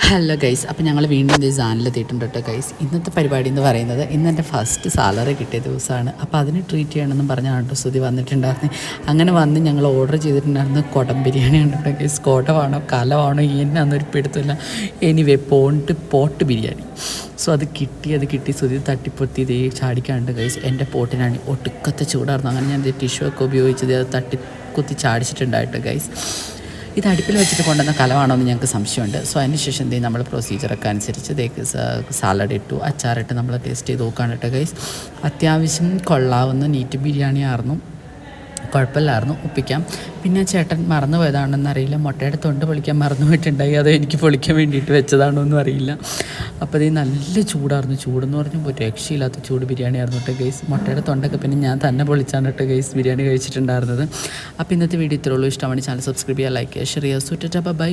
Hello guys, അപ്പോൾ ഞങ്ങൾ വീണ്ടും ഈ ചാനലെത്തിയിട്ടുണ്ട് കേട്ടോ ഗൈസ്. ഇന്നത്തെ പരിപാടി എന്ന് പറയുന്നത് ഇന്ന് എൻ്റെ ഫസ്റ്റ് സാലറി കിട്ടിയ ദിവസമാണ്. അപ്പോൾ അതിന് ട്രീറ്റ് ചെയ്യണമെന്നും പറഞ്ഞാണ് കേട്ടോ സ്തുതി വന്നിട്ടുണ്ടായിരുന്നു. അങ്ങനെ വന്ന് ഞങ്ങൾ ഓർഡർ ചെയ്തിട്ടുണ്ടായിരുന്നു കുടം ബിരിയാണിയാണ് കേട്ടോ ഗൈസ്. കുടമാണോ കലമാണോ എന്നൊരു പിടുത്തമില്ല. Anyway pot biryani. സോ അത് കിട്ടി സ്തുതി തട്ടിപ്പൊത്തി ഇതേ ചാടിക്കാണ്ട് ഗൈസ്. എൻ്റെ പോട്ടിനാണ് ഒട്ടുക്കത്തെ ചൂടായിരുന്നു. അങ്ങനെ ഞാൻ ടിഷ്യൂ ഒക്കെ ഉപയോഗിച്ചത് അത് തട്ടിക്കുത്തി ചാടിച്ചിട്ടുണ്ടായിട്ട് ഗൈസ്. ഇത് അടുപ്പിൽ വെച്ചിട്ട് കൊണ്ടുവന്ന കലമാണോ എന്ന് ഞങ്ങൾക്ക് സംശയമുണ്ട്. സോ അതിനുശേഷം എന്തെങ്കിലും നമ്മൾ പ്രൊസീജിയറൊക്കെ അനുസരിച്ച് സാലഡ് ഇട്ടു, അച്ചാറിട്ട് നമ്മൾ ടേസ്റ്റ് ചെയ്ത് നോക്കുകയാണ് കേട്ടോ ഗൈസ്. അത്യാവശ്യം കൊള്ളാവുന്ന നീറ്റ് ബിരിയാണി ആയിരുന്നു, കുഴപ്പമില്ലായിരുന്നു, ഒപ്പിക്കാം. പിന്നെ ചേട്ടൻ മറന്നു പോയതാണെന്ന് അറിയില്ല, മുട്ടയുടെ തൊണ്ട് പൊളിക്കാൻ മറന്നു പോയിട്ടുണ്ടായി, അതോ എനിക്ക് പൊളിക്കാൻ വേണ്ടിയിട്ട് വെച്ചതാണോ എന്നും അറിയില്ല. അപ്പോൾ ഇത് നല്ല ചൂടെന്ന് പറഞ്ഞാൽ ഒരു രക്ഷയില്ലാത്ത ചൂട് ബിരിയാണി ആയിരുന്നു കേട്ടോ ഗൈസ്. മുട്ടയുടെ തൊണ്ടൊക്കെ പിന്നെ ഞാൻ തന്നെ പൊളിച്ചാണ് കേട്ടോ ഗൈസ് ബിരിയാണി കഴിച്ചിട്ടുണ്ടായിരുന്നത്. അപ്പോൾ ഇന്നത്തെ വീഡിയോ ഇത്രയുള്ളൂ. ഇഷ്ടമാണ് ചാനൽ സബ്സ്ക്രൈബ് ചെയ്യുക, ലൈക്ക് ചെയ്യുക, ഷെയർ ചെയ്യുക. ബൈ.